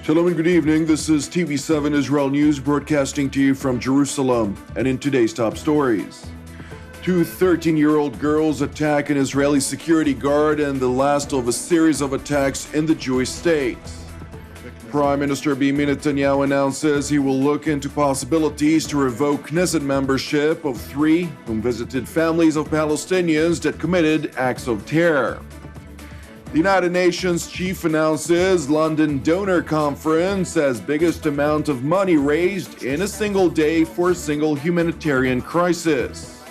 Shalom and good evening. This is TV7 Israel News broadcasting to you from Jerusalem. And in today's top stories, two 13-year-old girls attack an Israeli security guard in the last of a series of attacks in the Jewish state. Prime Minister Benjamin Netanyahu announces he will look into possibilities to revoke Knesset membership of three whom visited families of Palestinians that committed acts of terror. The United Nations chief announces London donor conference as biggest amount of money raised in a single day for a single humanitarian crisis.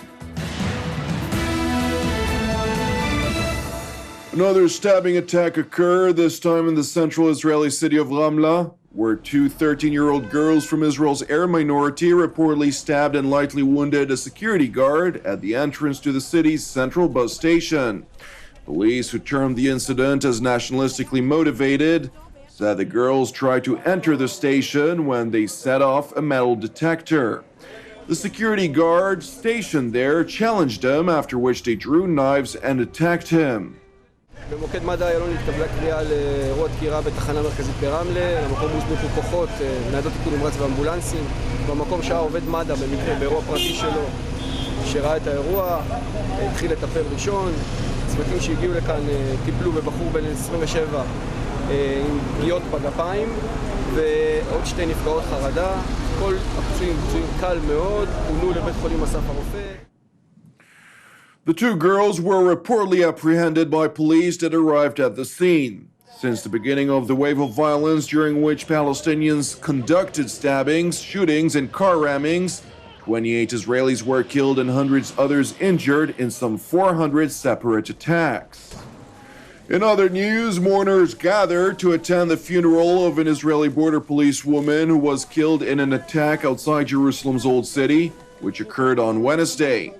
Another stabbing attack occurred, this time in the central Israeli city of Ramla, where two 13-year-old girls from Israel's Arab minority reportedly stabbed and lightly wounded a security guard at the entrance to the city's central bus station. Police, who termed the incident as nationalistically motivated, said the girls tried to enter the station when they set off a metal detector. The security guard stationed there challenged them, after which they drew knives and attacked him. במוקד מד"א איילון התקבלה קריאה לאירוע דקירה בתחנה מרכזית ברמלה. למקום הוזמנו כוחות, ניידות טיפול נמרץ ואמבולנסים. במקום שהיה עובד מד"א במקרה באירוע פרטי שלו שראה את האירוע, התחיל לטפל ראשון. צוותים שהגיעו לכאן טיפלו בבחור בן 27 עם פגיעות בגפיים ועוד שתי נפגעות חרדה. כל הפצועים פצועים קל מאוד, פונו לבית חולים אסף הרופא. The two girls were reportedly apprehended by police that arrived at the scene. Since the beginning of the wave of violence during which Palestinians conducted stabbings, shootings, and car rammings, 28 Israelis were killed and hundreds others injured in some 400 separate attacks. In other news, mourners gathered to attend the funeral of an Israeli border police woman who was killed in an attack outside Jerusalem's Old City, which occurred on Wednesday.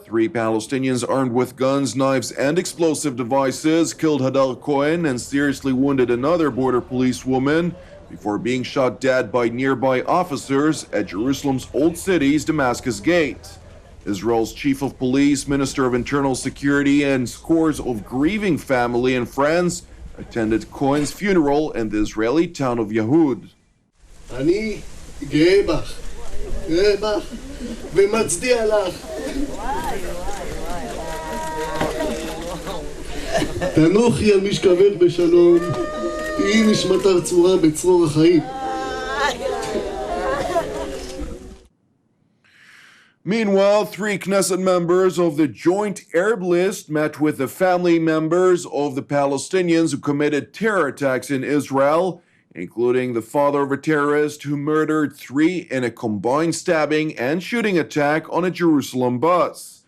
Three Palestinians armed with guns, knives, and explosive devices killed Hadar Cohen and seriously wounded another border police woman before being shot dead by nearby officers at Jerusalem's Old City's Damascus Gate. Israel's chief of police, minister of internal security, and scores of grieving family and friends attended Cohen's funeral in the Israeli town of Yehud. אני גאה בך ומצדיע לך. תנוחי על משכבך בשלום, תהי נשמתך צרורה בצרור החיים. Meanwhile, three Knesset members of the Joint Arab List met with the family members of the Palestinians who committed terror attacks in Israel, including the father of a terrorist who murdered three in a combined stabbing and shooting attack on a Jerusalem bus.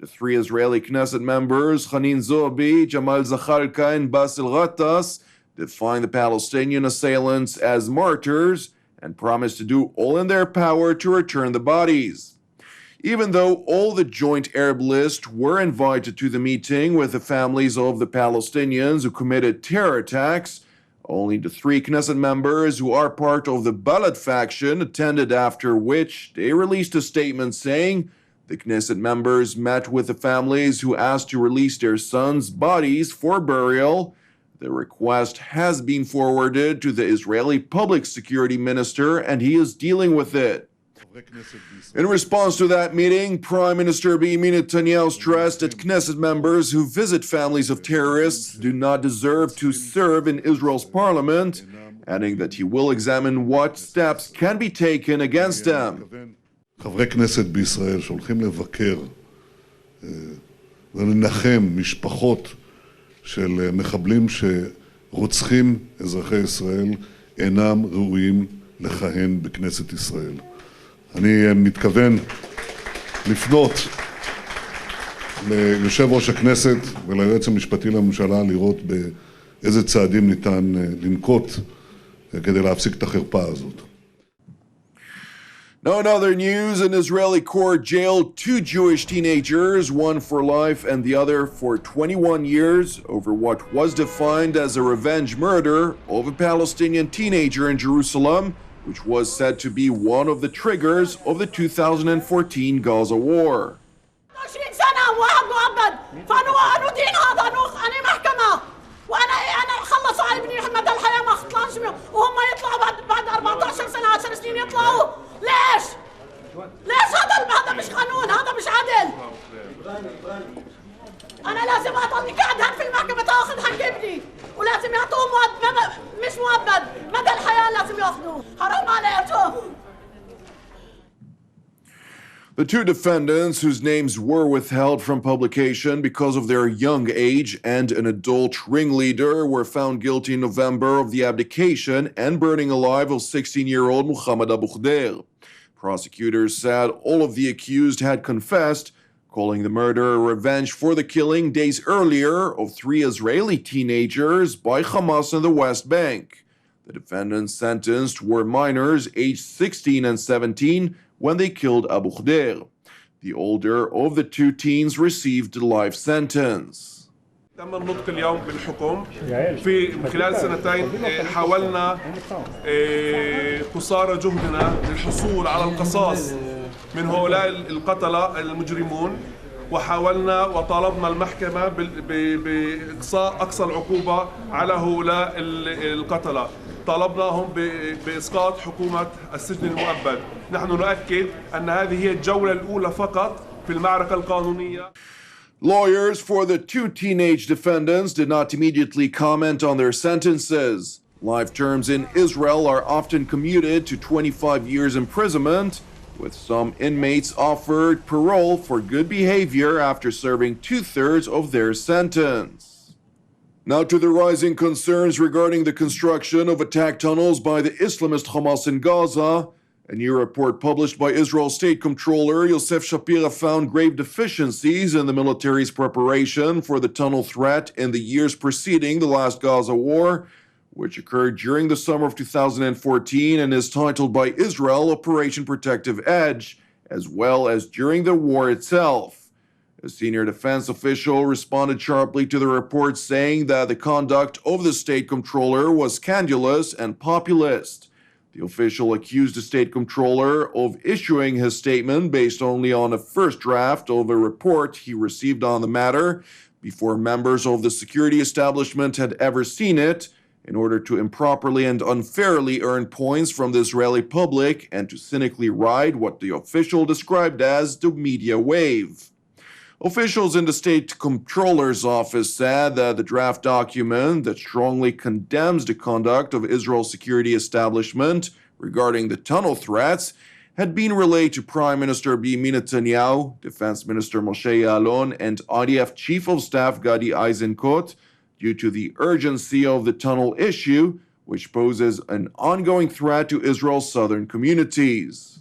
The three Israeli Knesset members, Hanin Zobi, Jamal Zakharka, and Basil Ghattas, defined the Palestinian assailants as martyrs and promised to do all in their power to return the bodies. Even though all the Joint Arab List were invited to the meeting with the families of the Palestinians who committed terror attacks, only the three Knesset members who are part of the Balad faction attended, after which they released a statement saying the Knesset members met with the families who asked to release their sons' bodies for burial. The request has been forwarded to the Israeli Public Security Minister and he is dealing with it. In response to that meeting, Prime Minister Benjamin Netanyahu stressed that Knesset members who visit families of terrorists do not deserve to serve in Israel's parliament, adding that he will examine what steps can be taken against them. חברי כנסת בישראל שהולכים לבקר ולנחם משפחות של מחבלים שרוצחים אזרחי ישראל אינם ראויים לכהן בכנסת ישראל. אני מתכוון לפנות ליושב ראש הכנסת וליועץ המשפטי לממשלה לראות באיזה צעדים ניתן לנקוט כדי להפסיק את החרפה הזאת. Now in other news, an Israeli court jailed two Jewish teenagers, one for life and the other for 21 years, over what was defined as a revenge murder of a Palestinian teenager in Jerusalem, which was said to be one of the triggers of the 2014 Gaza war. وهم يطلعوا بعد 14 سنة 10 سنين يطلعوا. ليش؟ ليش هذا مش قانون، هذا مش عدل. أنا لازم أضلني قاعد هون في المحكمة تاخذ حق ابني، ولازم يعطوه مش مؤبد، مدى الحياة لازم ياخذوه، حرام عليكم. The two defendants, whose names were withheld from publication because of their young age and an adult ringleader, were found guilty in November of the abdication and burning alive of 16-year-old Muhammad Abu Khdeir. Prosecutors said all of the accused had confessed, calling the murder a revenge for the killing days earlier of 3 Israeli teenagers by Hamas in the West Bank. The defendants sentenced were minors aged 16 and 17 when they killed Abu Khdeir. The older of the 2 teens received a life sentence. تم النطق اليوم بالحكم في خلال سنتين حاولنا قصارى جهدنا للحصول على القصاص من هؤلاء القتلة المجرمون، وحاولنا وطالبنا المحكمة بإقصاء أقصى العقوبة على هؤلاء القتلة. طالبناهم بإسقاط حكومة السجن المؤبد. نحن نؤكد أن هذه هي الجولة الأولى فقط في المعركة القانونية. Lawyers for the 2 teenage defendants did not immediately comment on their sentences. Life terms in Israel are often commuted to 25 years imprisonment, with some inmates offered parole for good behavior after serving 2/3 of their sentence. Now to the rising concerns regarding the construction of attack tunnels by the Islamist Hamas in Gaza. A new report published by Israel State Comptroller Yosef Shapira found grave deficiencies in the military's preparation for the tunnel threat in the years preceding the last Gaza war, which occurred during the summer of 2014 and is titled by Israel Operation Protective Edge, as well as during the war itself. A senior defense official responded sharply to the report, saying that the conduct of the state comptroller was scandalous and populist. The official accused the state comptroller of issuing his statement based only on a first draft of a report he received on the matter before members of the security establishment had ever seen it, in order to improperly and unfairly earn points from the Israeli public and to cynically ride what the official described as the media wave. Officials in the state comptroller's office said that the draft document that strongly condemns the conduct of Israel's security establishment regarding the tunnel threats had been relayed to Prime Minister Benjamin Netanyahu, Defense Minister Moshe Ya'alon, and IDF Chief of Staff Gadi Eisenkot due to the urgency of the tunnel issue, which poses an ongoing threat to Israel's southern communities.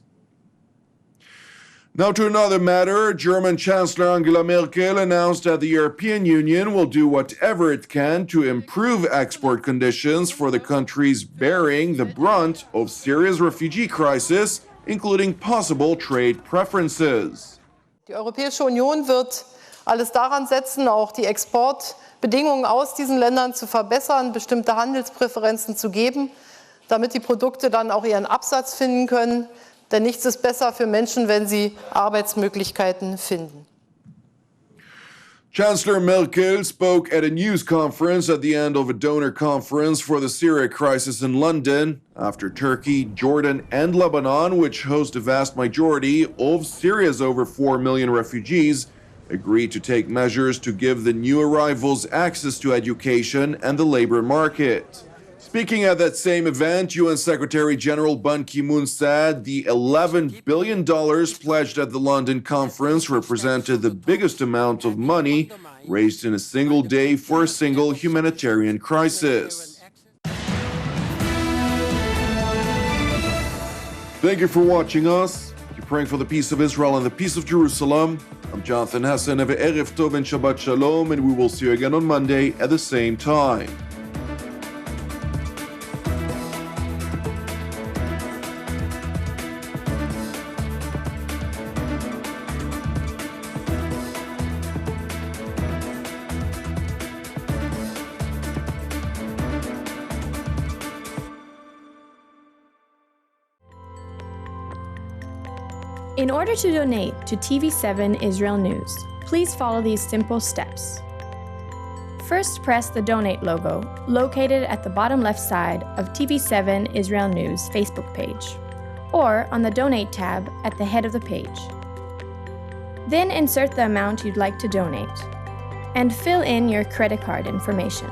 Now to another matter. German Chancellor Angela Merkel announced that the European Union will do whatever it can to improve export conditions for the countries bearing the brunt of Syria's refugee crisis, including possible trade preferences. Die Europäische Union wird alles daran setzen, auch die Exportbedingungen aus diesen Ländern zu verbessern, bestimmte Handelspräferenzen zu geben, damit die Produkte dann auch ihren Absatz finden können. Denn nichts ist besser für Menschen, wenn sie Arbeitsmöglichkeiten finden. Chancellor Merkel spoke at a news conference at the end of a donor conference for the Syria crisis in London, after Turkey, Jordan, and Lebanon, which host a vast majority of Syria's over 4 million refugees, agreed to take measures to give the new arrivals access to education and the labor market. Speaking at that same event, UN Secretary General Ban Ki-moon said the $11 billion pledged at the London conference represented the biggest amount of money raised in a single day for a single humanitarian crisis. Thank you for watching us. You're praying for the peace of Israel and the peace of Jerusalem. I'm Jonathan Hassan of Erev Tov and Shabbat Shalom, and we will see you again on Monday at the same time. In order to donate to TV7 Israel News, please follow these simple steps. First, press the Donate logo, located at the bottom left side of TV7 Israel News Facebook page, or on the Donate tab at the head of the page. Then insert the amount you'd like to donate, and fill in your credit card information.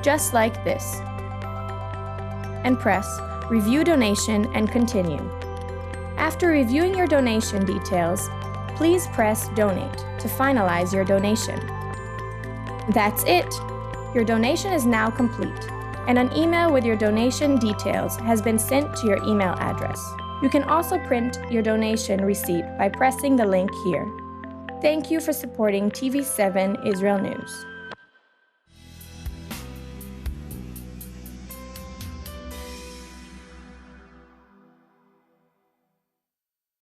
Just like this. And press Review Donation and continue. After reviewing your donation details, please press Donate to finalize your donation. That's it! Your donation is now complete, and an email with your donation details has been sent to your email address. You can also print your donation receipt by pressing the link here. Thank you for supporting TV7 Israel News.